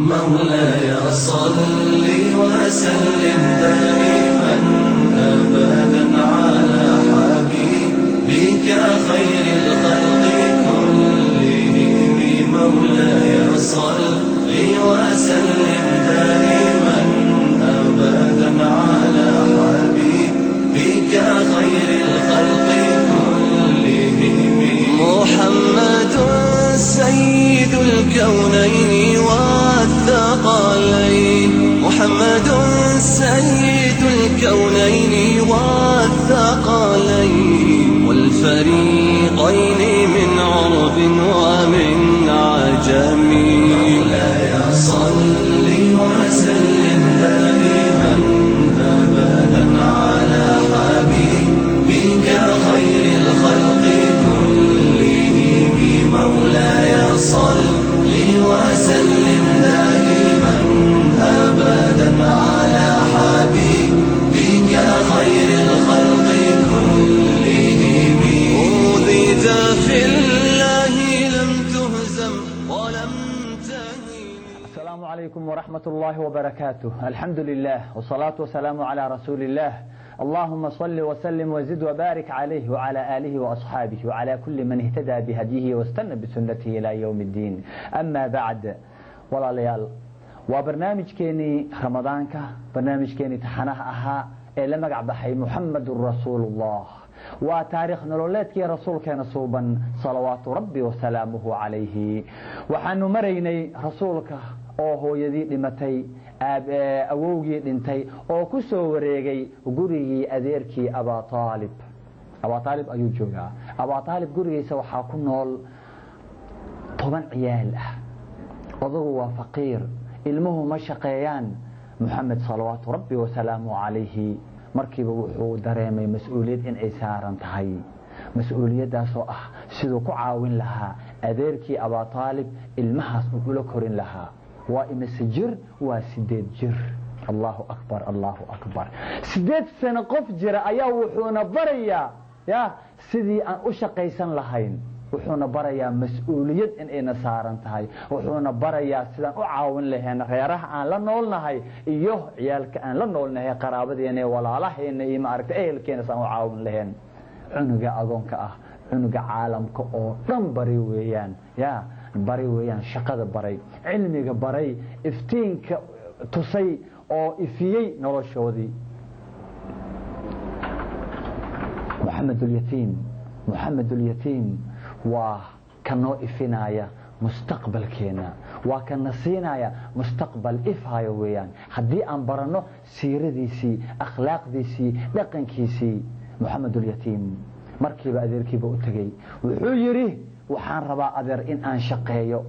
مولاي صل وسلم دائما أبدا على حبيبك خير الخلق كلهم. مولاي صل وسلم دائما أبدا على حبيبك خير الخلق كلهم. محمد سيد الكونين والثقلين، محمد سيد الكونين والثقلين والفريقين من عرب ومن عجم. مولاي صل وسلم دائما أبدا على حبيبك خير الخلق كلهم. مولاي صل وسلم دائما أبدا على حبيبك خير الخلق كلهم. أوذيت في الله لم تهزم ولم تهن. السلام عليكم ورحمة الله وبركاته. الحمد لله والصلاة والسلام على رسول الله. اللهم صل وسلم وزد وبارك عليه وعلى آله وأصحابه وعلى كل من اهتدى بهديه واستنى بسنته إلى يوم الدين. أما بعد، walaalyaal waa barnaamijkeenii ramadaanka, barnaamijkeenii taxanaha ahaa ee la magac baxay muxamedun rasuulullah. waa taariikh nololeedkii rasuulkeena suuban salawaatu rabbi wasalaamuhu calayhi. waxaanu maraynay rasuulka oo hooyadii dhimatay, awowgii dhintay, oo ku soo wareegay gurigii adeerkii abaa aalib ayuu joogaa. abaa aalib gurigiisa waxaa ku nool 10 ciyaal ah. odagu waa faqiir, ilmuhu ma shaqeeyaan. muxamed salawaatu rabbi wasalaamuhu calayhi markiiba wuxuu dareemay mas-uuliyad in ay saaran tahay. mas-uuliyaddaasoo ah siduu ku caawin lahaa adeerkii abaa aalib, ilmahaas uu ula korin lahaa. waa imise jir? waa 8 jir. allahu akbar, allahu akbar. 8 sano qof jira ayaa wuxuuna barayaa sidii aan u shaqaysan lahayn. wuxuuna barayaa mas-uuliyad inayna saaran tahay. wuxuuna barayaa sidaan u caawin lahayn reeraha aan la noolnahay iyo ciyaalka aan la noolnahay, qaraabadeena, walaalaheena iyo maaragtay ehelkeena saan u caawin lahayn. cunuga agoonka ah, cunuga caalamka oo dhan bari weeyaan. bari weeyaan, shaqada baray, cilmiga baray, iftiinka tusay oo ifiyey noloshoodii. muxamedul-yatiim waa ka noo ifinaya mustaqbalkeena, waa kana siinaya mustaqbal ifhayo weeyaan. haddii aan baranno siiradiisii, akhlaaqdiisii, dhaqankiisii. muxamedul-yatiim markiiba adeerkiiba u tegey, wuxuu yidhi waxaan rabaa adeer in aan shaqeeyo.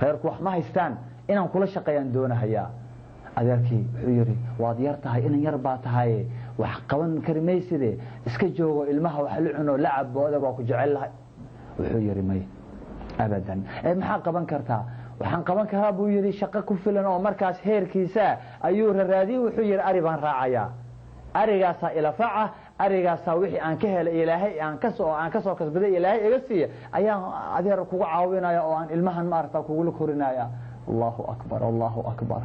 reerku wax ma haystaan, inaan kula shaqeeyaan doonahayaa. adeerkii wuxuu yidhi waad yar tahay, inan yar baa tahaye wax qaban kari mayside, iska joogo, ilmaha wax la cuno, la cabo, odag waa ku jecel lahay. wuxuu yidhi may abadan. maxaa qaban kartaa? waxaan qaban karaa buu yidhi shaqo ku filan oo markaas heerkiisa ayuu raraadiyey. wuxuu yidhi ari baan raacayaa, arigaasaa ilafaca, arigaasaa wixii aan ka helay ilaahay aan ka soo kasbaday ilaahay iga siiya ayaan adeer kugu caawinaya oo aan ilmahan maaragta kugula korinaya. allahu akbar, allahu akbar.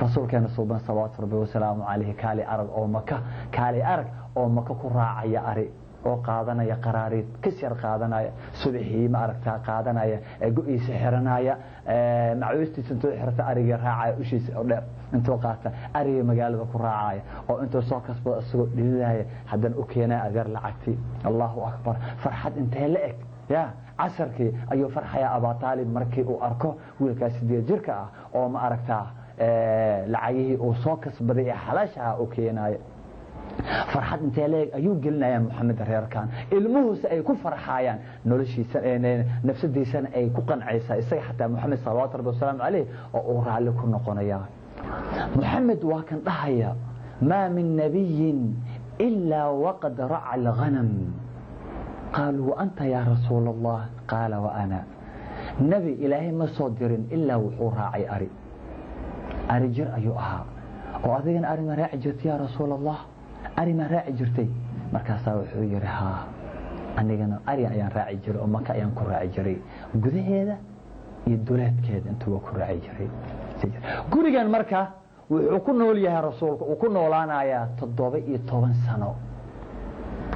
rasuulkeena suuban salawaatu rabbi wasalaamu calayhi kaali arag oo maka ku raacaya ari, oo qaadanaya qaraariid kasyar qaadanaya, subaxii ma aragtaa qaadanaya, go-iisa xiranaya, macuustiisa intuu xirta ariga raacaya, ushiisa oo dheer intuu qaata ariga magaalada ku raacaya, oo intuu soo kasbado isagoo dhililaya haddana u keenaya adeer lacagti. allahu akbar. farxad intee la eg. casarkii ayuu farxaya abaa aalib markii uu arko wiilkaas 8 jirka ah oo ma aragtaa lacagihii uu soo kasbaday ee xalaashaha u keenaya. farxad intee leeg ayuu gelinaya muxamed reerkan. ilmuhuusa ay ku farxayaan, noloshiisa nafsadiisana ay ku qancaysaa, isaga xataa muxamed salawaatu rabbi wasalaamu calayh oo uu raalli ku noqonaya. muxamed waa kan dhahaya maa min nabiyin ilaa waqad raca alghanam. qaaluu anta yaa rasuula allah, qaala wa ana. nebi ilaahay ma soo dirin ilaa wuxuu raacay ari jir ayuu ahaa. oo adigana ari ma raaci jirtay yaa rasuul allah ari ma raaci jirtay markaasaa wuxuu yiri haa anigana ari ayaan raaci jiray oo Maka ayaan ku raaci jiray gudaheeda iyo duleedkeeda intuu ku raaci jiray gurigan marka wuxuu ku nool yahay rasuulku uu ku noolaanayaa 17 sano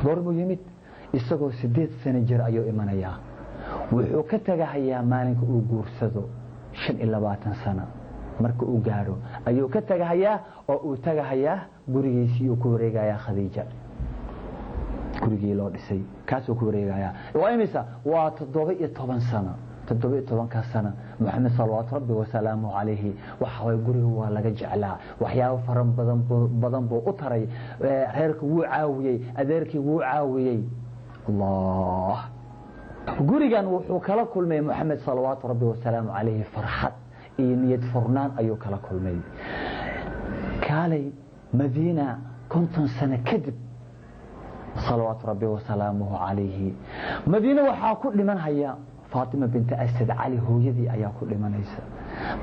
goormuu yimid isagoo 8 sano jir ayuu imanayaa wuxuu ka tagahayaa maalinka uu guursado 25 sano marka uu gaaro ayuu ka tagahayaa oo uu tagahayaa gurigiisii uu ku wareegayaa Khadiija gurigii loo dhisay kaasoo ku wareegayaa waa imisa waa 17 sano 17 sano Muhammad sallallahu alayhi wa sallam alayhi waxa way guriga waa laga jeclaa waxyaabo faran badan buu u taray reerka wuu caawiyay adeerkii wuu caawiyay Allah gurigan wuxuu kala kulmay Muhammad sallallahu alayhi wa sallam alayhi farxad iyo niyad furnaan ayuu kala kulmay kaalay Madiina konton sano kadib صلوات ربي وسلامه عليه مدينة waxaa ku dhimanaya فاطمة بنت أسد علي hooyadii ayaa ku dhimanaysa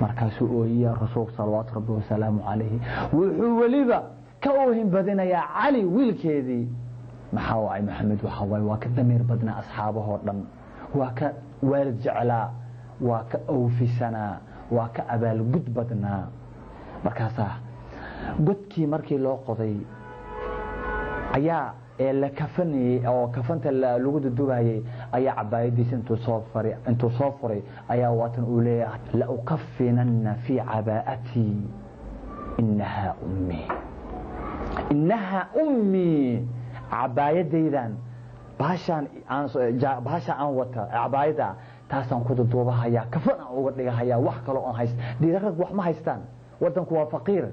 markaasuu ooyay rasuulka صلوات ربي وسلامه عليه wuxuu waliba ka oohin badinaya علي wiilkeedii maxaa waay maxamed waxa waay waa ka dameer badna asxaabahoo dhan waa ka waalid jeclaa waa ka oofisana waa ka abaal gud badna markaasa godkii markii loo qoday ayaa la kafanay oo kafanta lagu dudubayay ayaa cabaayadiisa intuu soo furay ayaa watan uu leeyahay la uqaffinanna fi cabaati innaha ummi cabaayadaydan baashan aan wata cabaayada taasan ku dudubahayaa kafan aan uga dhigahayaa wax kale oo hayst diirarag wax ma haystaan wadanku waa faqiir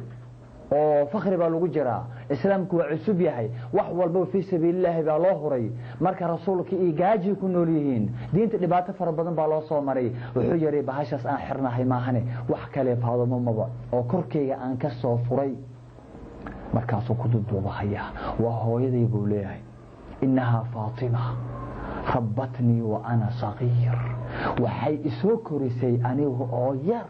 oo fakhri baa lagu jiraa islaamku waa cusub yahay wax walba fi sabiilillah baa loo huray marka rasuulka ii gaaji ku nool yihiin diinta dhibaato fara badan baa loo soo maray wuxuu yiri bahashaas aan xirnahay maahane wax kale faadamo maba oo korkeyga aan ka soo furay markaasuu ku duduubahaya waa hooyaday buu leeyahay innaha Faatima rabbatni wa ana saghir waxay isoo korisay anigu oo yar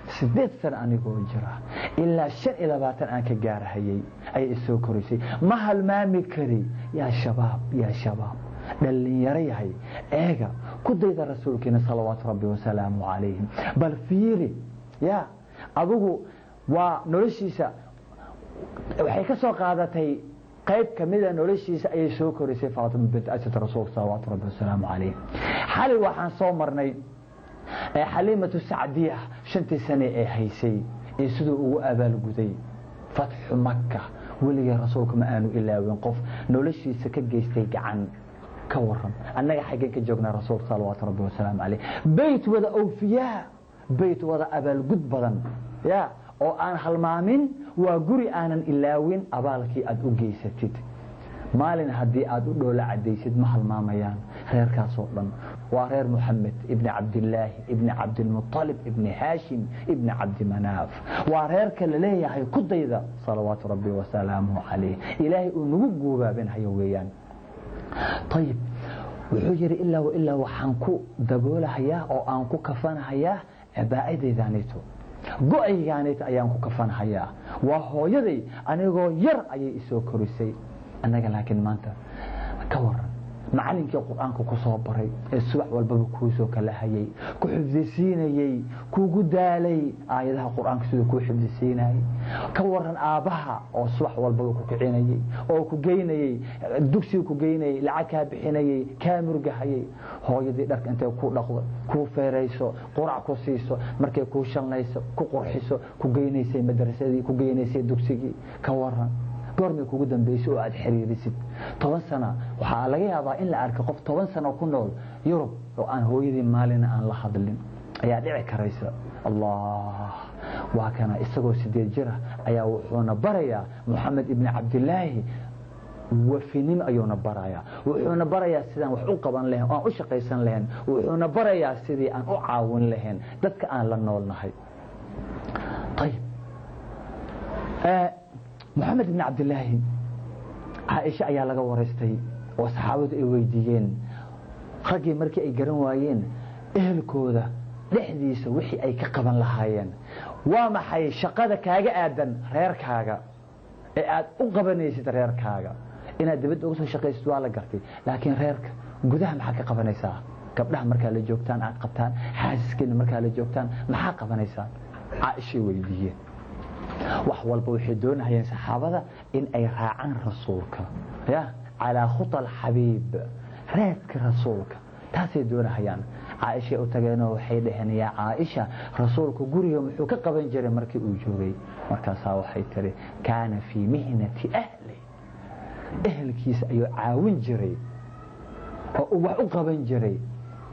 8 sano anigoo jira ilaa 25 aan ka gaarahayay ay isoo korisay ma halmaami kari yaa shabaab dhalinyaro yahay eega ku dayda rasuulkeena salawaatu rabbi wa salaamu alayhi bal fiiri ya adugu waa noloshiisa waxay ka soo qaadatay qayb kamida noloshiisa ay soo korisay Faatima bint Asad rasuulka salawaatu rabbi wa salaamu alayhi xali waxaan soo marnay حليمة السعدية شنتي سنة هيسي يسدو هو أبال قدي فتح مكة ولي رسولك ما آنوا إلا وينقف نولشي سكت جيستيك عن كورم أنا حقيقة جوجنا رسول صلوات ربي وسلام عليه بيت وذا أوفياء بيت وذا أبال قد بدن يا أو أنا هالمامين وقري أنا إلا وين أبالكي أدو جيستيت maalin hadii aad u dhool cadaysid mahal maamayaan reerkaas oo dhan waa reer Muhammad ibn Abdullah ibn Abdul Muttalib ibn Hashim ibn Abd Manaf waa reerka la leeyahay ku dayda salawaatu rabbi wa salaamuhu alayhi ilaahi uu nagu goobaabinayo weeyaan طيب wuxuu yiri ilaa waxaan ku daboolahayaa oo aan ku kafanahayaa abaa'idaydaanito go'aygaanito ayaan ku kafanahayaa waa hooyaday anigoo yar ayay isoo korisay anaga laakiin maanta ka waran macallinkii quraanka ku soo baray ee subax walba ku soo kala hayay ku xifdisiinayay kugu daalay aayadaha quraanka sidoo ku xifdisiinayay ka waran aabaha oo subax walba ku kicinayay oo ku geynayay dugsiga ku geynayay lacag ka bixinayay kaamurgahayay hooyadii dharka intay ku dhaqdo ku feerayso quraac ku siiso markay ku shalnayso ku qurxiso ku geynaysay madrasadii ku geynaysay dugsigii ka waran goorma kugu dambeysay oo aad xiriirisid 10 sano waxa laga yaabaa in la arko qof 10 sano ku nool Yurub oo aan hooyadii maalin aan la hadlin ayaa dhici karaysa Allah waa kana isagoo 8 jir ayaa wuxuuna barayaa Muhammad ibn Abdullah وفينين أيونا برايا وحنا برايا سيدان وحقو قبان لهن وان أشقيسان لهن وحنا برايا سيدي أن أعاون لهن دادك أن لنول نحي طيب محمد بن عبد الله عائشة أيها لغا ورستي وصحابة ويديين رقي مركي أي قرن وايين إهل كودة لحديث وحي أي كقبان لهايين ومحي شقادة كاغا آدن رير كاغا aad u qabanaysid reerkaaga inaad dibad uga soo shaqaysid waa la gartay laakiin reerka gudaha maxaa ka qabanaysaa gabdhaha marka la joogtaan aad qabtaan xaaskiina marka la joogtaan maxaa qabanaysaa Aisha weydiiyeen wax walba waxay doonayeen saxaabada in ay raacaan rasuulka ya ala khutal habib reerka rasuulka taasay doonayaan Aisha u tageen waxay dhaheen ya Aisha rasuulku guriga muxuu ka qaban jiray markii uu joogay markaas waxay tiri kaana fi mihnati ahli ehelkiisa ayuu caawin jiray oo wax u qaban jiray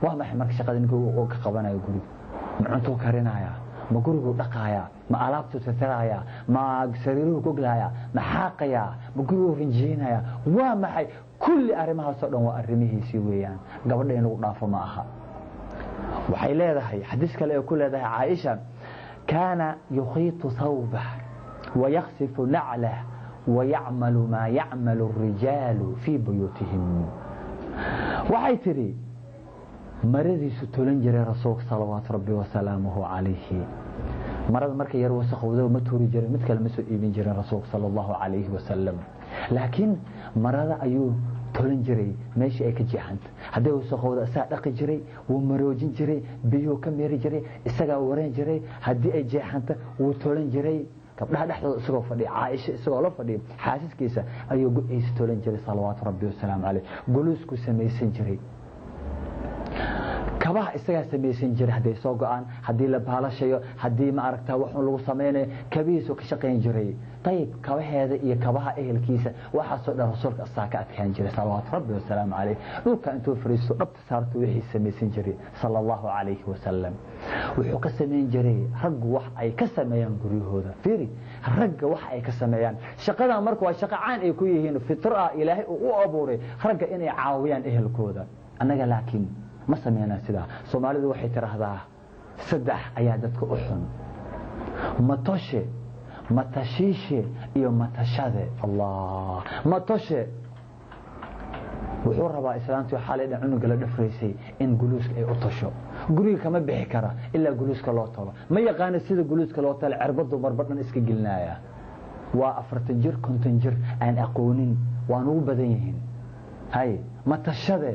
waa maxay marka shaqada uu ka qabanayo guriga ma cunto karinaya ma gurigu dhaqaaya ma alaabtu tirtiraya ma sariiruhu ku glaaya ma xaqaya ma gurigu rinjiinaya waa maxay kulli arimahaas oo dhan waa arimihiisi weeyaan gabadha in lagu dhaafo ma aha waxay leedahay xadiis kale oo ku leedahay Aisha kana yukhitu thawbah wa yakhsifu na'lah wa ya'malu ma ya'malu ar-rijalu fi buyutihim waxay tiri maradiisu tolan jiray rasuulka sallallahu rabbi wa salaamuhu alayhi marada markay yar wasaqowdo ma tuuri jiray mid kale ma soo iibin jiray rasuulka sallallahu alayhi wa sallam laakiin marada ayuu tolan jiray meeshii ay ka jeexanta haday wasaqowda asaa dhaqi jiray wuu maroojin jiray biyo ka meeri jiray isaga wareen jiray hadii ay jeexanta wuu tolan jiray gabdhaha dhexdooda isagoo fadhiya Aisha isagoo la fadhiya xaaskiisa ayuu go'aysi tolan jiray sallallahu rabbi wa salaamu alayhi guluusku sameeysan jiray kabaha isaga sameeysan jiray haday soo go'aan hadii la baalashayo hadii ma aragtaa wax lagu sameeyay kabiisu ka shaqeyn jiray tayib kabaheeda iyo kabaha ehelkiisa waxa soo dhan rasuulka asaaka adkaan jiray sallallahu rabbi wa salaamu alayhi dhulka intuu fariisto dhabta saarto wixii sameeysan jiray sallallahu alayhi wa sallam wuxuu ka sameeyay jiray rag wax ay ka sameeyaan guriyahooda fiiri rag wax ay ka sameeyaan shaqada marka waa shaqo caan ay ku yihiin fitra ilaahay uu abuuray rag inay caawiyaan ehelkooda anaga laakiin ma sameeyna sida Soomaalidu waxay tiraahdaa saddex ayaa dadka u xun matoshe matashiishe iyo matashade Allah matoshe wuxuu rabaa islaantu xaaladda cunuga la dhafreysay in guluuska ay u tasho guriga kama bixi kara illa guluuska loo talo ma yaqaan sida guluuska loo talo cirbadu marbadan iska gilnaaya waa 40 jir 50 jir aan aqoonin waan ugu badan yihiin hay matashade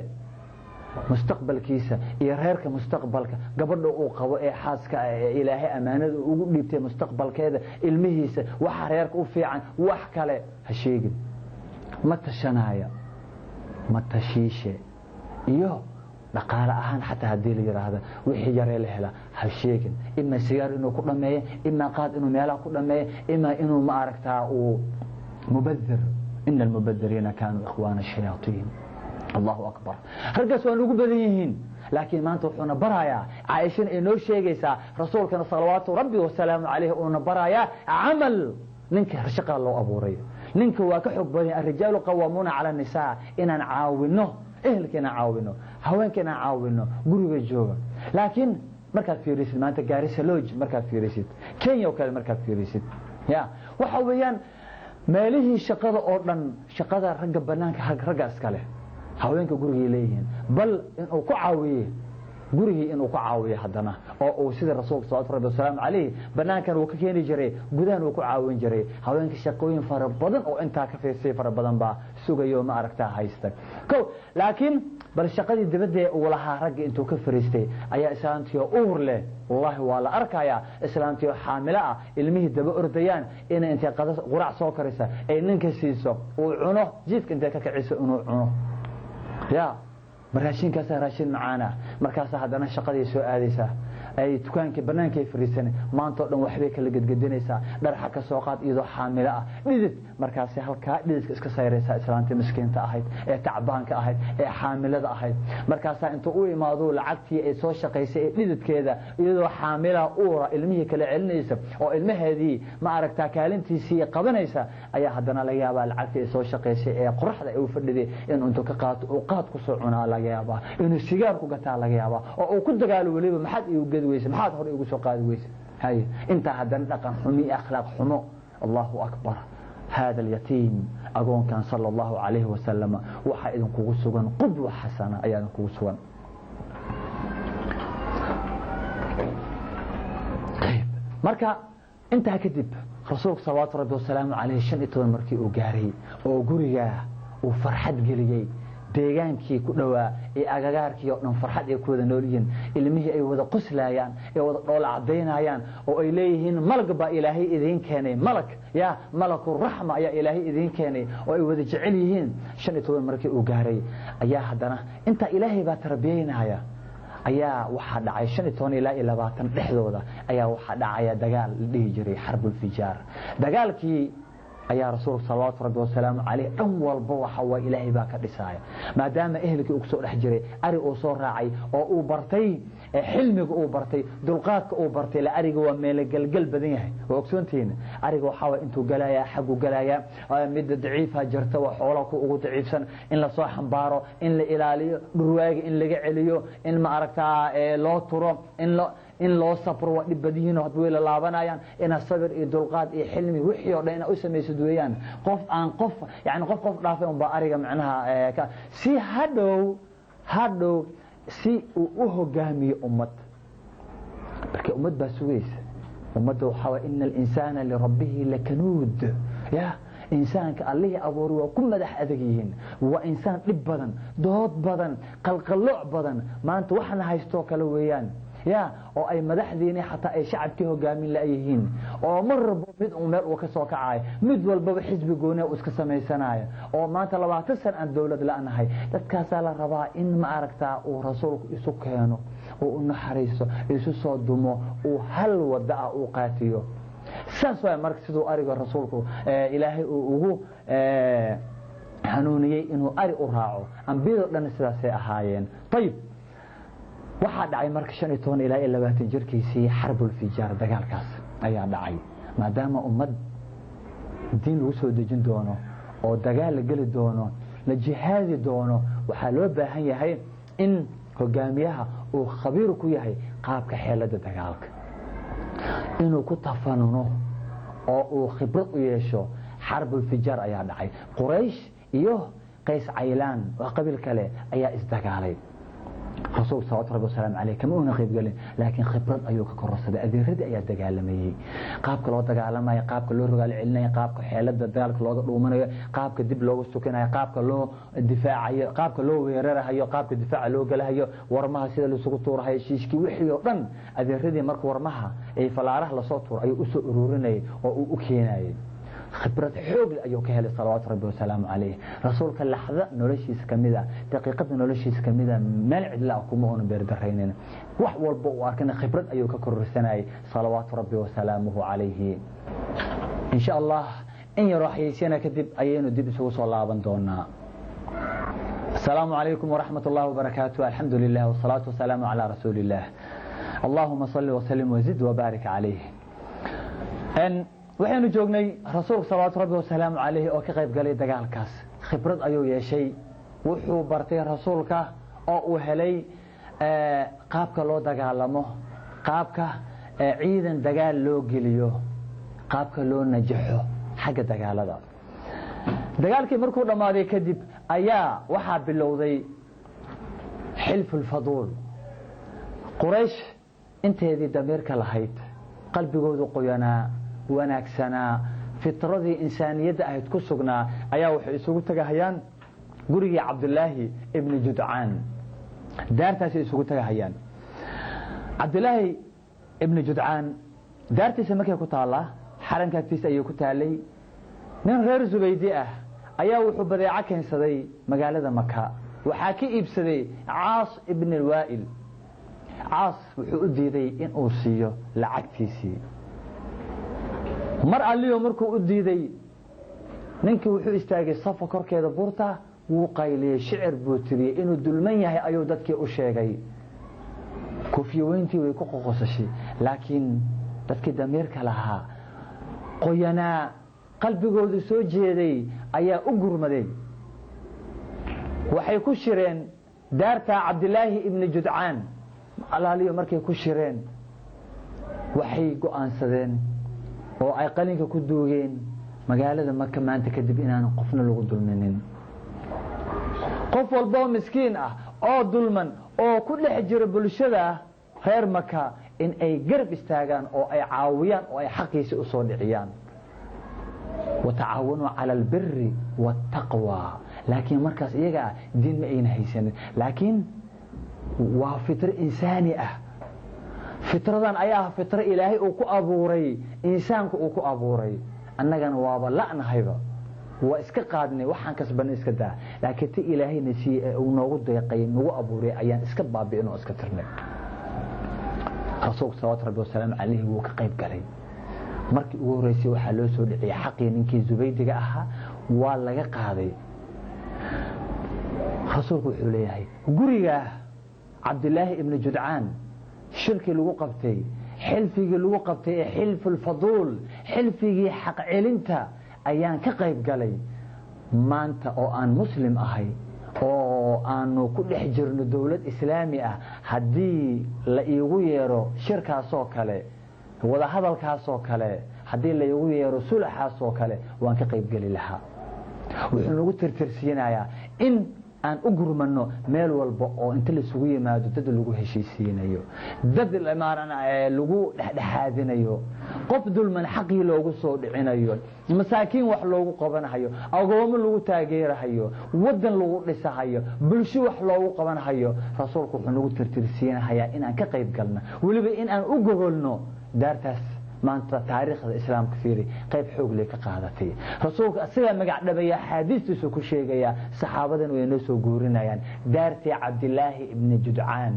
mustaqbalkiisa iyo reerka mustaqbalka gabadha uu qabo ee xaaska ilaahay amaanada ugu dhiibtay mustaqbalkeeda ilmihiisa waxa reerka u fiican wax kale ha sheegin ma tashanaya ma tashiishe iyo dhaqaale ahaan xataa hadii la yiraahdo wixii yaree la hela ha sheegin ima sigaar inuu ku dhameeyo ima qaad inuu meelaha ku dhameeyo ima inuu ma aragtaa uu mubadhir inna al-mubadhirina kanu ikhwana ash-shayatin الله أكبر هرجس ونقول بديهين لكن ما أنتوا حنا برايا عايشين إنه شيء جيسا رسول كان صلوات ربي والسلام عليه ونا برايا عمل ننك رشق الله أبوري ننك واكحب بني الرجال قوامون على النساء إن نعاونه إهل كنا عاونه هوين كنا عاونه قريب الجوع لكن مركز في ريسد ما أنت جارس لوج مركز في ريسد كينيا وكذا مركز في ريسد يا وحويان ماله شقادة أردن شقادة رجب بنانك رجع اسكاله haweenka guriga leeyihiin bal inuu ku caawiyo guriga inuu ku caawiyo hadana oo sida rasuulka sallallahu alayhi wasallam alayhi banaankan uu ka keenay jiray gudahan uu ku caawin jiray haweenka shaqooyin fara badan oo inta ka fiirsay fara badan ba sugayo ma aragtaa haysta ko laakiin bal shaqadii dibadda uu lahaa rag intuu ka fariistay ayaa islaantiyo uur leh wallahi waa la arkaya islaantiyo xaamila ah ilmihi daba ordayaan in intay qurac soo karisa ay ninka siiso uu cuno jidka intay ka kaciso inuu cuno يا براشين كاسة راشين معانا مركاسة هذا شقدي سو آديسة أي تكان كبرنان كيف ريسن ما أنت لو وحبيك اللي قد قدينيسا در حق سوقات إذا حاملة نزت مركاسة هالكا نزت إسكسيريسا إسلامتي مسكين تأهيد تعبان كأهيد حاملة أهيد مركاسة أنت قوي ماذو لعبتي سو شقيسة نزت كذا إذا حاملة أورا علمية كلا علنيسا أو علمها هذه ما أرك تكالنتي سي قبنيسا أي هدنا ليابا لعبتي سو شقيسة قرح ذا يوفردي إن أنتو كقات وقات كسرعنا ليابا إنه السيجار كقتال ليابا أو كنت قالوا لي ما حد يوجد ويس ما حد هو يقول سو قاد ويس هاي أنت هدنا لقن حمي أخلاق حمو الله أكبر هذا اليتيم أقول كان صلى الله عليه وسلم وحيد كوسوان قدوة حسنة أيان كوسوان طيب marka intaa kadib rasuulku salawaatu rabbi wasalaamu calayhi 15 markii uu gaaray oo guriga uu farxad geliyay deegaankii ku dhawaa ee agagaarkii oo dhan farxad ay ku wada nool yihiin ilmihii ay wada qoslayaan ee wada dhool cadeynayaan oo ay leeyihiin malag baa ilaahay idin keenay malag ya malaku rahma ayaa ilaahay idin keenay oo ay wada jecel yihiin 15 markii uu gaaray ayaa hadana inta ilaahay baa tarbiyeynaya ayaa waxa dhacay 15 ilaa 20 dhexdooda ayaa waxa dhacaya dagaal la dhihi jiray xarbul fijaar dagaalkii ayaa rasuulka sallallahu alayhi wasallam calayhi dhan walba waxa waa ilaahay baa ka dhisaaya maadaama ehelkii uu soo dhex jiray ari uu soo raacay oo uu bartay xilmiga uu bartay dulqaadka uu bartay la ariga waa meel galgal badan yahay oo ogsoontiin ariga waxa waa intuu galaya xagu galaya mid daciif ah jirta wax xoolo ku ugu daciifsan in la soo xambaaro in la ilaaliyo dhurwaaga in laga celiyo in ma aragtaa loo turo in loo sabro waa dibadiino hadii la laabanayaan ina sabir iyo dulqaad iyo xilmi wixii oo dhan u sameeyay weeyaan qof aan qof yaani qof dhaafay un baa ariga macnaha si hadhow si uu u hogaamiyo ummad marka ummad baa sugaysa ummadda waxa innal insana li rabbih lakanud ya insaanka allahi abuur waa ku madax adag yihiin waa insaan dhib badan dood badan qalqalooc badan maanta waxna haysto kala weeyaan ya oo ay madaxdiina xataa ay shacabkii hogaamin la yihiin oo marba mid meel uu ka soo kacay mid walba xisbi gooni uu iska sameysanayo oo maanta 20 sano aan dawlad la'anahay dadkaas la rabaa in ma aragtaa uu rasuulku isu keeno oo u naxariiso isu soo dumo oo hal wada uu qaatiyo saas waa marka sidoo ariga rasuulku ilaahay uu ugu hanuuniyay inuu ari u raaco ambiyada dhan sidaas ay ahaayeen tayib waxa dhacay marka 15 ilaa 20 jirkiisii xarbul fijaar dagaalkaas ayaa dhacay maadaama ummad diin lagu soo dejin doono oo dagaal la gali doono la jihaadi doono waxa loo baahan yahay in hogaamiyaha uu khabiir ku yahay qaabka xeelada dagaalka inuu ku tafanuno oo uu khibrad u yeesho xarbul fijaar ayaa dhacay quraysh iyo qays caylaan oo qabiil kale ayaa isdagaalay rasuul sallallahu alayhi wasallam alayhi kama una qayb galin laakiin khibrad ayuu ka kororsaday adeeradii ayaa dagaalamayay qaabka loo dagaalamayo qaabka loo rogaal celinayo qaabka xeelada dagaalka looga dhuumanayo qaabka dib loogu sukanayo qaabka loo difaacayo qaabka loo weerarayo qaabka difaaca loo galayo warmaha sida la isugu tuurayo shiishkii wixii oo dhan adeeradii markii warmaha ay falaaraha la soo tuuray ayuu u soo ururinay oo uu u keenayay khibrad xoog leh ayuu ka helay salawaatu rabbi wa salaamu alayhi rasuulka lahda noloshiisa kamida daqiiqada noloshiisa kamida meel cidla kuma oo beer dareenin wax walba oo arkana khibrad ayuu ka kororsanay salawaatu rabbi wa salaamuhu alayhi insha Allah in yaraahiyana kadib ayaynu dib isugu soo laaban doonaa السلام عليكم ورحمة الله وبركاته الحمد لله والصلاة والسلام على رسول الله اللهم صل وسلم وزد وبارك عليه waxaanu joognay rasuulka sallallahu alayhi wasallam alayhi oo ka qayb galay dagaalkaas khibrad ayuu yeeshay wuxuu bartay rasuulka oo uu helay qaabka loo dagaalamo qaabka ciidan dagaal loo geliyo qaabka loo najaxo xagga dagaalada dagaalkii markuu dhamaaday kadib ayaa waxa bilowday xilful faduul quraysh inteedii dameerka lahayd qalbigoodu qoyanaa wanaagsana fitradii insaaniyada ahayd ku sugnaa ayaa waxay isugu tagayaan gurigii Abdulaahi ibn Jud'aan daartaas isugu tagayaan Abdulaahi ibn Jud'aan daartiisa markay ku taala xarankaatiisa ayuu ku taalay nin reer Zubaydi ah ayaa wuxuu badeeca keensaday magaalada Makka waxa ka iibsaday Aas ibn al-Wa'il Aas wuxuu u diiday in uu siiyo lacagtiisii mar aliyo markuu u diiday ninkii wuxuu istaagay safa korkeeda buurta wuu qayliyay shicir buu tiriyay inuu dulman yahay ayuu dadkii u sheegay kufiyeyntii way ku qoqosashay laakiin dadkii dameerka lahaa qoyanaa qalbigoodu soo jeeday ayaa u gurmaday waxay ku shireen daarta Abdulaahi ibn Jud'aan alaaliyo markay ku shireen waxay go'aansadeen oo ay qalinka ku duugeen magaalada Makka maanta kadib inaan qofna lagu dulminin qof walba miskiin ah oo dulman oo ku dhex jira bulshada reer Makka in ay garab istaagaan oo ay caawiyaan oo ay xaqiisa u soo dhiciyaan وتعاونوا على البر والتقوى لكن مركز إيجا دين ما أين هيسن لكن وفطر إنساني فطرة أيها فطرة إلهي أوكو أبوري إنسانك أوكو أبوري أنك نوابا لا نهيبا وإسكا قادني وحان كسبني إسكا دا لكن تي إلهي نسي ونوغد يقين نوغو أبوري أيان إسكا بابي إنو إسكا ترني رسول صلى الله عليه وسلم عليه وكقيب قلي markii ugu horeysay waxa loo soo dhiciyay xaqii ninkii Zubaydiga ahaa waa laga qaaday rasuulku wuxuu leeyahay guriga Abdullah ibn Jud'an shirki lagu qabtay xilfigi lagu qabtay xilful fadul xilfigi xaq celinta ayaan ka qayb galay maanta oo aan muslim ahay oo aanu ku dhex jirno dawlad islaami ah hadii la iigu yeero shirkaas oo kale wada hadalkaas oo kale hadii la igu yeero sulxaas oo kale waan ka qayb gali lahaa wuxuu nagu tirtirsiinayaa in aan u gurmano meel walba oo inta la isugu yimaado dad lagu heshiisiinayo dad lamaarana lagu dhaxdhaxaadinayo qof dulman xaqii loogu soo dhicinayo masaakiin wax loogu qabanayo agoomo lagu taageerayo wadan lagu dhisahayo bulsho wax loogu qabanayo rasuulku wuxuu nagu tirtirsiinayaa in aan ka qayb galno waliba in aan u gogolno daartaas maanta taariikhda islaamka fiiri qayb xoog leh ka qaadatay rasuulka asaga magac dhabaya xadiistiisu ku sheegaya saxaabadan way noo soo guurinayaan daartii Abdullah ibn Jud'an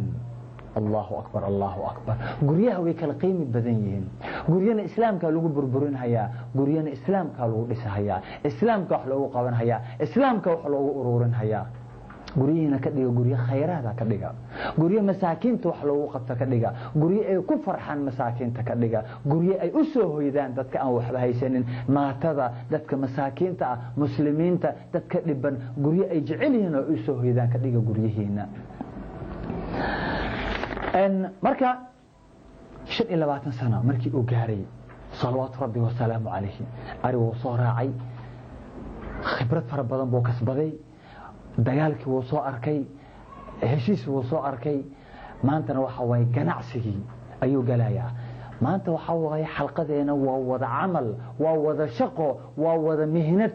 Allahu akbar guriyaha way kala qiimi badan yihiin guriyana islaamka lagu burburinaya guriyana islaamka lagu dhisahaya islaamka wax loogu qabanaya islaamka wax loogu ururinaya guriyina ka dhiga guriyo khayraad ka dhiga guriyo masaakiinta wax loogu qabto ka dhiga guriyo ay ku farxaan masaakiinta ka dhiga guriyo ay u soo hoydaan dadka aan waxba haysanin maatada dadka masaakiinta ah muslimiinta dadka dhiban guriyo ay jecel yihiin oo u soo hoydaan ka dhiga guriyihiina marka 25 sano markii uu gaaray salawaatu rabbi wa salaamu alayhi arigu soo raacay khibrad fara badan buu kasbaday dagaalkii wuu soo arkay heshiis wuu soo arkay maantana waxa way ganacsigii ayuu galayaa maanta waxa way xalqadeena waa wada amal waa wada shaqo waa wada mihnad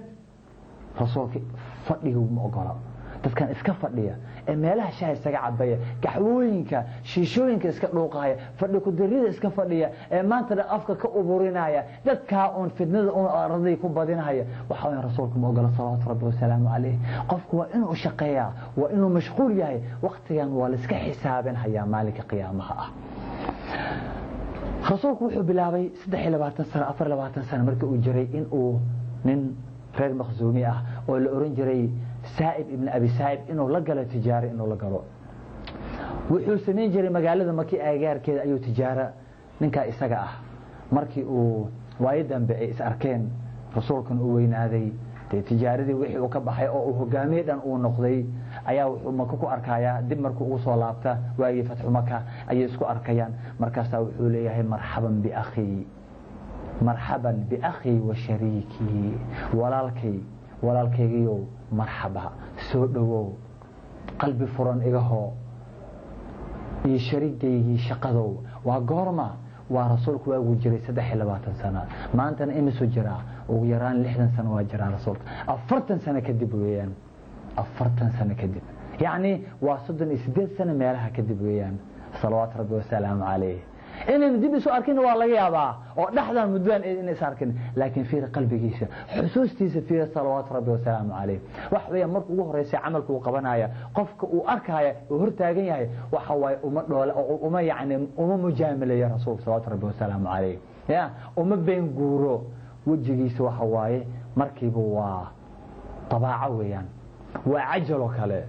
rasuulka fadhigu ma ogola dadkan iska fadhiya ee meelaha shaay isaga cabaya gaxwooyinka shiishooyinka iska dhuuqaya fadhi ku darida iska fadhiya ee maanta afka ka uburinaya dadka on fidnada oo arday ku badinaya waxa ay rasuulku ma ogola salaatu rabbi wa salaamu alayhi qofku waa inuu shaqeeya waa inuu mashquul yahay waqtigan waa la iska xisaabin haya maalinka qiyaamaha ah rasuulku wuxuu bilaabay 23 sano 24 sano markii uu jiray in uu nin reer Makhzumi ah oo la oran jiray Sa'ib ibn Abi Sa'ib inuu la galo tijaaro inuu la galo wuxuu sameyn jiray magaalada Makii agaarkeeda ayuu tijaaro ninka isaga ah markii uu waayadan bay is arkeen rasuulkan uu weynaaday tijaaradii wixii uu ka baxay oo uu hogaamiye dhan uu noqday ayaa wuxuu Maka ku arkaya dib markuu ugu soo laabta waagii fatxu Maka ayay isku arkayaan markaas wuxuu leeyahay marhaban bi akhi wa shariki walaalkaygiyo marhaba soo dhawow qalbi furan igaho iyo sharigaygi shaqadow waa goorma waa rasuulku waa jiray 23 sano maantana imisu jira ugu yaraan 60 sano waa jira rasuulka 40 sano kadib weeyaan 40 sano kadib yani waa 38 sano meelaha kadib weeyaan salawaatu rabbi wa salaamu alayhi inaan dib isu arkin waa laga yaabaa oo dhaxdan muddan in is arkin laakiin fiir qalbigiisa xusuustiisa fiir salawaatu rabbi wa salaamu alayhi wax weeyaan markuu ugu horeysay amalku uu qabanaya qofka uu arkaya oo hor taagan yahay waxa way uma dhoole oo uma yaani uma mujaamilaya rasuulka salawaatu rabbi wa salaamu alayhi ya uma been guuro wajigiisa waxa waaye markiiba waa tabaaca weeyaan waa ajalo kale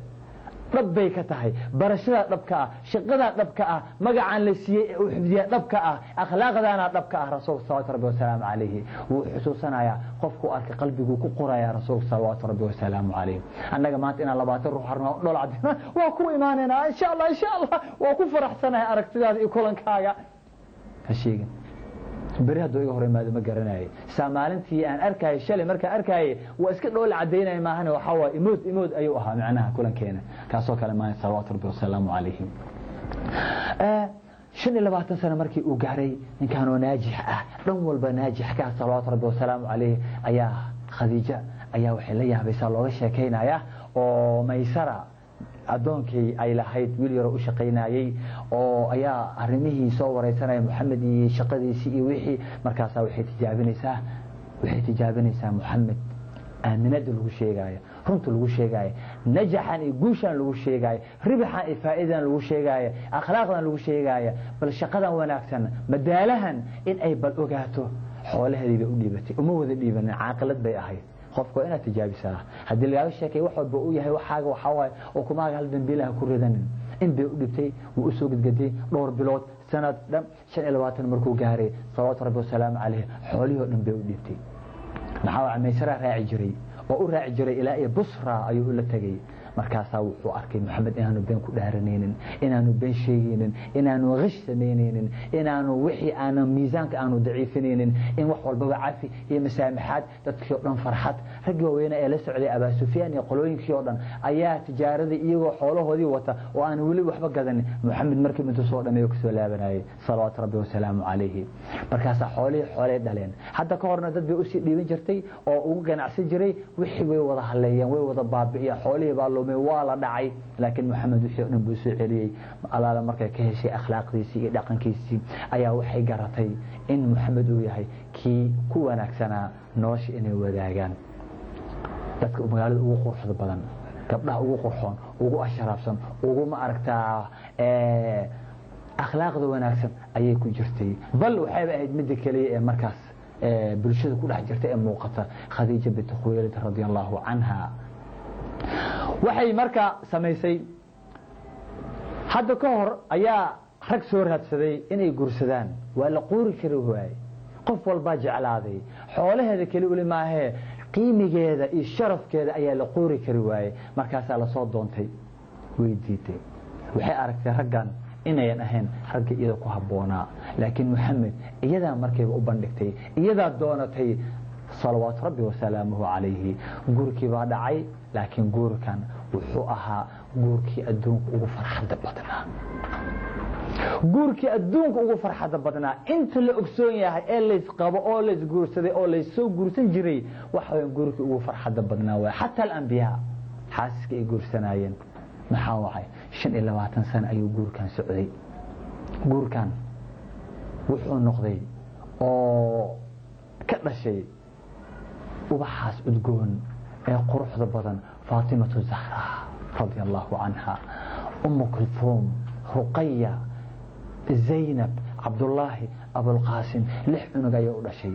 dhabbay ka tahay barashada dhabka ah shaqada dhabka ah magacaan la siiyay oo xifdiya dhabka ah akhlaaqdana dhabka ah rasuulka sallallahu alayhi wasallam alayhi wuu xusuusanaya qofku arka qalbigu ku qoraya rasuulka sallallahu alayhi wasallam alayhi annaga maanta ina 20 ruux harno dhol cadina waa ku iimaanayna insha Allah waa ku faraxsanahay aragtidaada iyo kulankaaga ka sheegin bari hadoo iga horeymaado ma garanay Soomaaliintii aan arkay shalay marka arkay waa iska dhool cadeynay maahana waxa waa imood ayuu ahaa macnaha kulankeena kaasoo kale ma sallallahu alayhi wasallam 25 sano markii uu gaaray ninkan oo naajix ah dhan walba naajix ka salawaatu rabbi wa salaamu alayhi ayaa Khadiija ayaa waxay la yaabaysaa looga sheekeynaya oo Maysara adoonkii ay lahayd wiil yar oo u shaqeynayay oo ayaa arimihii soo wareysanay Muhammad iyo shaqadiisii iyo wixii markaas waxay tijaabinaysaa Muhammad aaminada lagu sheegay runta lagu sheegay najaxan iyo guushan lagu sheegay ribxan iyo faa'iidan lagu sheegay akhlaaqdan lagu sheegay bal shaqadan wanaagsan madaalahan in ay bal ogaato xoolaheeda u dhiibatay uma wada dhiibanin caaqilad bay ahayd qofku inaad tijaabisaa hadii laga sheekay wax walba uu yahay waxaaga waxa waay oo kuma hal dambiilaha ku ridanin in bay u dhibtay uu soo gudgaday dhowr bilood sanad dhan 25 markuu gaaray salawaatu rabbi wa salaam alayhi xoolihi dhan bay u dhibtay maxaa Maysara raaci jiray oo u raaci jiray ilaa iyo Busra ayuu la tagay markaas wuxuu arkay Muhammad inaanu been ku dhaaranaynin inaanu been sheegaynin inaanu qish sameynaynin inaanu wixii aanu miisaanka aanu daciifinaynin in wax walba cafi iyo masaamaxaad dadkii oo dhan farxad rag weyn ee la socday Abu Sufyaan iyo qolooyinkii oo dhan ayaa tijaarada iyagoo xoolahoodii wata oo aan wali waxba gadan Muhammad markii intuu soo dhameeyo ku soo laabanayay salawaatu rabbi wa salaamu alayhi markaas xoolay dhaleen hadda ka horna dad bay u sii dhiibin jirtay oo ugu ganacsi jiray wixii way wada haleeyeen way wada baabi'iyeen xoolihii baa waa la dhacay laakiin Muhammad wuxuu dhan buu soo celiyay alaala markay ka heshay akhlaaqdiisii iyo dhaqankiisii ayaa waxay garatay in Muhammad uu yahay kii ku wanaagsanaa nolosha inay wadaagaan dadka magaalada ugu quruxda badan gabdhaha ugu qurxoon ugu ashraafsan ugu ma aragtaa akhlaaqda wanaagsan ayay ku jirtay bal waxay ahayd mid kaliya ee markaas bulshada ku dhex jirtay ee muuqata Khadiija bint Khuwaylid radiyallahu anha waxay marka sameysay hadda ka hor ayaa rag soo raadsaday inay gursadaan waa la qoori kari waayay qof walba jeclaaday xoolaheeda kali uli maahe qiimigeeda iyo sharafkeeda ayaa la qoori kari waayay markaas la soo doontay way diiday waxay aragtay raggan inayan ahayn ragga iyada ku haboona laakiin Muhammad iyada markay u bandhigtay iyada doonatay salawaatu rabbi wa salaamuhu alayhi gurkii baa dhacay laakiin gurkan wuxuu ahaa gurkii adduunka ugu farxadda badnaa gurkii adduunka ugu farxadda badnaa inta la ogsoon yahay ee la isqabo oo la isguursaday oo la soo guursan jiray waxa weyn gurkii ugu farxadda badnaa waa hatta al-anbiya xaaska ay guursanayeen maxaa wacay 25 sano ayuu gurkan socday gurkan wuxuu noqday oo ka dhashay ubaxaas udgoon ee quruxda badan Faatimatu Zahra radiyallahu anha Kulthum Ruqayya Zaynab Abdullah Abu al-Qasim lix cunug ayaa u dhashay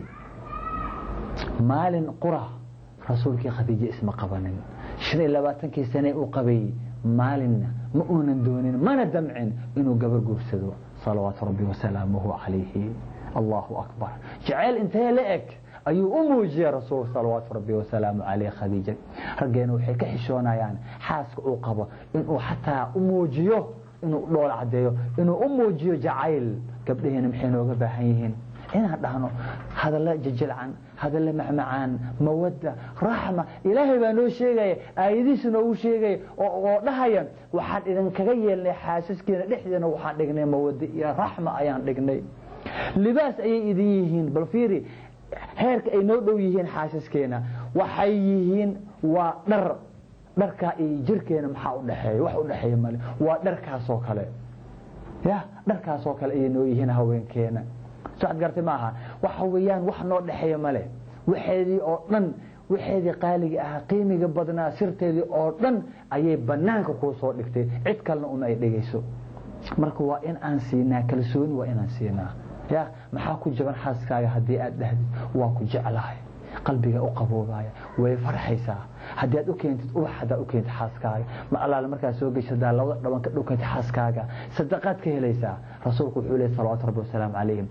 maalin qura rasuulkii Khadiija isma qabanin 25 sano uu qabay maalin ma uunan doonin mana damcin inuu gabar guursado salawaatu rabbi wa salaamuhu alayhi Allahu akbar jacayl intee la eg ayuu u muujiyay rasuul salawaatu rabbi wa salaamu alayhi Khadiija raggeena waxay ka xishoonayaan xaaska uu qabo inuu xataa u muujiyo inuu dhool cadeeyo inuu u muujiyo jacayl gabdhaheena maxay nooga baahan yihiin inaan dhahno hadalla jajilcan hadalla macmacaan mawadda rahma ilaahay baa noo sheegay aayadihiisa noo sheegay oo dhahaya waxaan idin kaga yeelnay xaasaskeena dhexdeena waxaan dhignay mawadda iyo rahma ayaan dhignay libaas ay idin yihiin bal fiiri heerka ay noo dhow yihiin xaasaskeena waxay yihiin waa dharka ay jirkeena maxaa u dhaxeeyo wax u dhaxeeyo male waa dharkaas oo kale dharkaas oo kale ay noo yihiin haweenkeena saad gartay maaha waxa weeyaan wax noo dhaxeeyo male waxeedii oo dhan waxeedii qaaliga ah qiimiga badnaa sirteedii oo dhan ayay banaanka ku soo dhigtay cid kalena uma ay dhigayso marka waa in aan siinaa kalsooni waa in aan siinaa maxaa ku jaban xaaskaaga hadii aad dhahdid waa ku jeclahay qalbiga u qaboobaya way farxaysaa hadii aad u keentid ubaxda u keentid xaaskaaga ma allaala markaa soo gashadaa labada dhaban ka dhukantid xaaskaaga sadaqaad ka helaysaa rasuulku wuxuu leeyahay salawaatu rabbi wa salaamu alayhi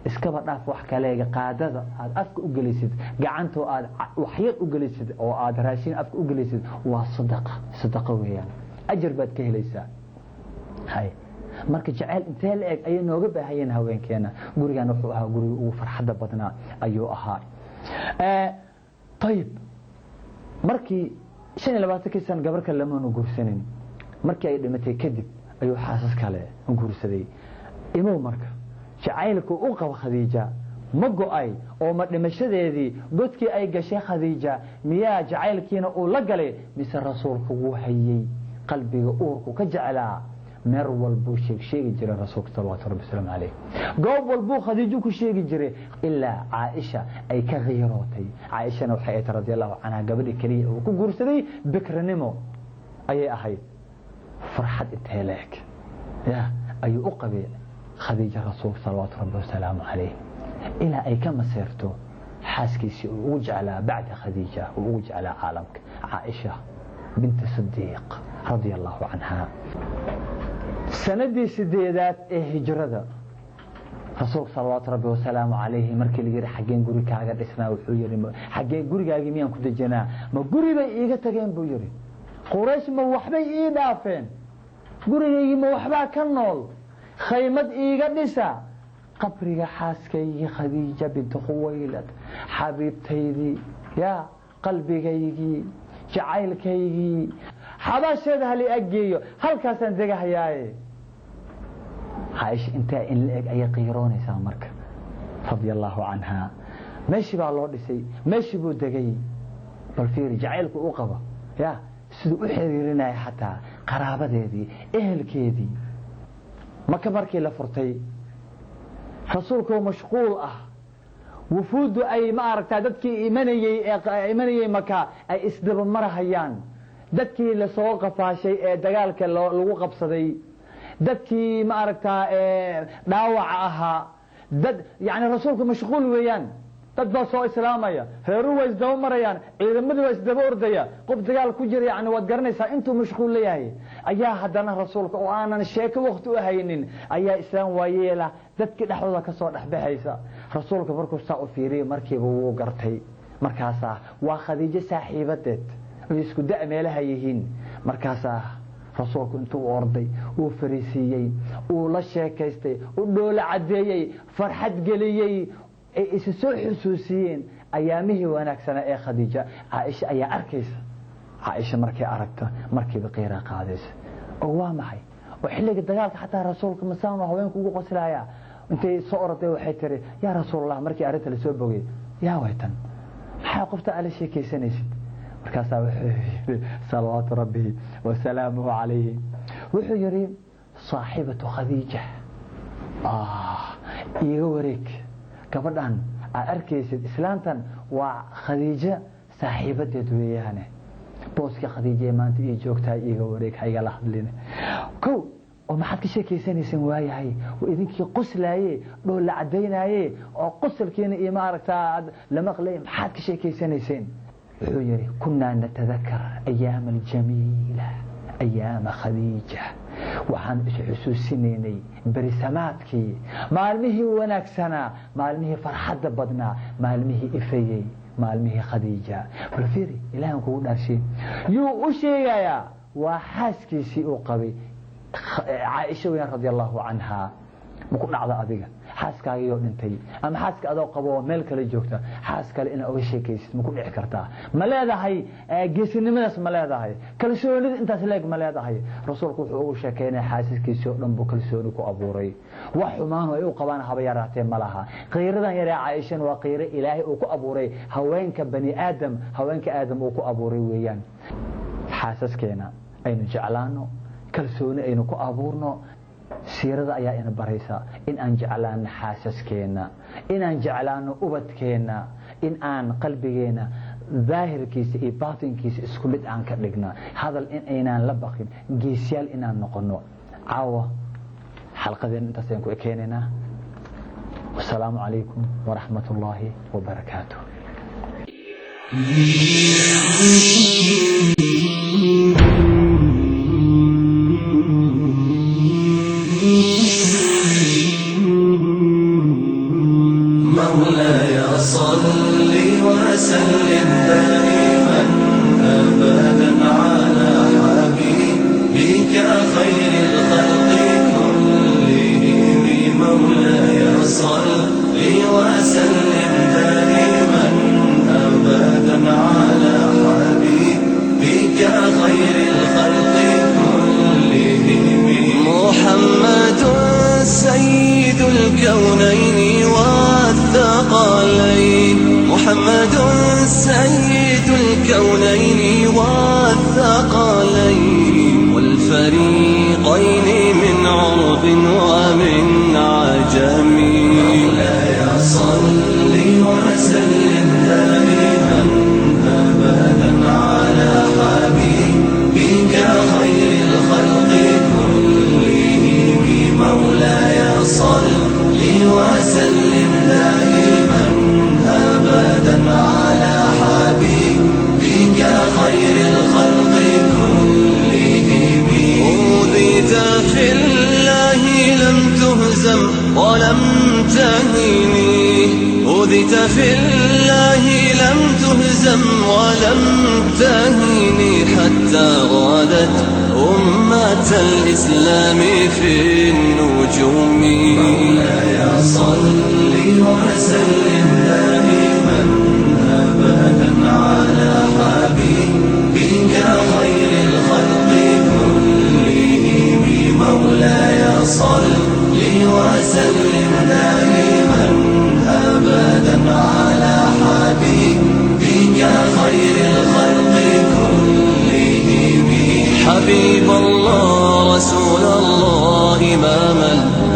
iskaba dhaaf wax kaleega qaadada aad afka u galisid gacanta aad waxyar u galisid oo aad raashin afka u galisid waa sadaqa weeyaan ajir baad ka helaysaa hay marka jacayl intee la eg ay nooga baahayeen haweenkeena gurigan wuxuu ahaa guriga ugu farxadda badnaa ayuu ahaa طيب markii 25 sano gabar kale lama guursanin markii ay dhimatay kadib ayuu xaasas kale guursaday imow marka jacaylku u qabo khadiija ma go'ay oo ma dhimashadeedii godkii ay gashay khadiija miyaa jacaylkiina uu la galay mise rasuulku wuu hayay qalbiga uurku ka jeclaa meer walbuu sheegi jiray rasuulka sallallahu alayhi wasallam alayhi goob walbuu khadiiju ku sheegi jiray ilaa Aisha ay ka qiirootay Aisha waxay radiyallahu anha gabadhi kaliya oo ku guursaday bikranimo ayay ahayd farxad inteeleek ya ayuu u qabay khadiija rasuulka sallallahu wasallam alayhi إلى أي كم سيرته حاسكيسي وجعل بعد خديجة وجعل عالمك عائشة بنت الصديق رضي الله عنها سندي سديدات هجرة رسول صلى الله عليه وسلم عليه مركي لغير حقين قري كاغا دسنا وحيري حقين قري كاغا ميان كنت جنا ما قري بي إيغا تغين بيري قريش ما وحبي إيه دافين قري ما وحبا كنول خيمة إيغا دسا قبرك حاسكي خديجة بنت خويلد حبيبتيدي يا قلبي كيجي جعيل كيجي حباشدها لي أجيو هل كاسن دقه ياي عايش انت إن لك أي قيروني سامرك رضي الله عنها ماشي بقى الله دسي ماشي بو دقي بالفير جعيلك أوقبة يا سدو أحريرنا حتى قرابة دي إهل كيدي ما كبركي لفرتي رسولك مشغول وفود أي ما أركت دتك إيمانية مكا أي إسدب مرهيان دتك لسوق فاشي دجالك لو قبصدي دتك ما أركت داوعها يعني رسولك مشغول ويان dad baa soo islaamaya heeru way isdaba marayaan ciidamadu way isdaba ordaya qof dagaal ku jira yani waad garanaysaa intuu mashquul leeyahay ayaa hadana rasuulka oo aanan sheeko waqti u haynin ayaa islaam waayeela dadkii dhaxdooda ka soo dhaxbaxaysa rasuulka markuu saa u fiiriyay markiiba wuu gartay markaasa waa khadiija saaxiibadeed oo isku da'meelaha yihiin markaasa rasuulku intuu orday uu fariisiyay uu la sheekaystay uu dhoola cadeeyay farxad geliyay إيش سوء حسوسيين أيامه وناكسنا إيه خديجة عائشة أي أركيس عائشة مركي أركته مركي بقيرة قادس أوامحي وحلق الدجال حتى رسولك مسامة هوينك وقص لا أنت صورتي وحيتري يا رسول الله مركي أريت لسوبوي يا ويتن حاقفت على شيء كيسنيش مركاسا صلوات ربي وسلامه عليه وحجري صاحبة خديجة يوريك gabadhan aad arkaysid islaantan waa khadiija saaxiibadeed weeyaan booska khadiija maanta ay joogtaa iyaga wareeg hayga la hadlina ko oo maxaad ka sheekaysanaysan waayahay oo idinkii qoslaaye dhoo la cadeynaaye oo qosalkiina iyo ma aragtaa lama qlay maxaad ka sheekaysanaysan wuxuu yiri kunna natadhakkar ayyam al-jamila ayyam khadiija waxaan xusuusinaynay barisamaadkii maalmihii wanaagsanaa maalmihii farxadda badnaa maalmihii ifayay maalmihii khadiija walfiiri ilaahan kugu dhaashay yuu u sheegayaa waa xaaskiisii uu qabay Aisha radiyallahu anha muku dhacda adiga xaaskaaga dhintay ama xaaska adoo qabo meel kale joogta xaas kale in uga sheekaysid muku dhici kartaa ma leedahay geesinimadaas ma leedahay kalsoonida intaas leeg ma leedahay rasuulku wuxuu ugu sheekeynay xaaskiisii oo dhan buu kalsooni ku abuuray wax xumaan ay u qabaan haba yaraatee malaha qeyrada yar ee Aisha waa qeyr Ilaahay uu ku abuuray haweenka bani aadam haweenka aadam uu ku abuuray weeyaan xaasaskeena aynu jeclaano kalsooni aynu ku abuurno سيرة أيها إن بريسا إن أن جعلان حاسسكينا إن أن جعلان أبدكينا إن أن قلبينا ظاهر كيس إي باطن كيس اسكولت أن كرلقنا هذا الإن أينان لبقين جيسيال إن أن نقنو عاوة حلقة ذين انتسينكو إكيننا والسلام عليكم ورحمة الله وبركاته مولاي صل وسلم دائما أبدا على حبيبك خير الخلق كلهم مولاي صل وسلم دائما أبدا على حبيبك الكونين والثقلين والفريقين من عرب ومن عجم. مولاي صل وسلم دائما أبدا على حبيبك خير الخلق كلهم. مولاي صل وسلم دائما أبدا على حبيبك خير الخلق كلهم. أوذيت في الله لم تهزم ولم تهني، أوذيت في الله لم تهزم ولم تهني، حتى غادت أمة الإسلام في النجوم. مولاي صل وسلم دائما أبدا على حبيبك خير الخلق كلهم. مولاي صل وسلم دائما أبدا على حبيبك خير الخلق كلهم. حبيب الله رسول الله إمام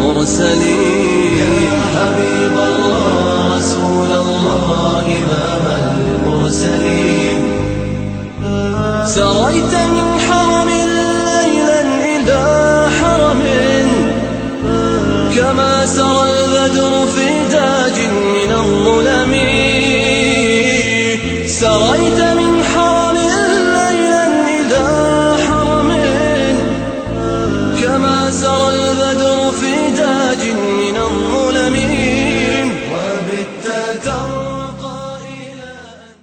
المرسلين، حبيب الله رسول الله إمام المرسلين. سريت من حرم ليلا إلى حرم، كما سرى البدر في تاج من الظلم. سريت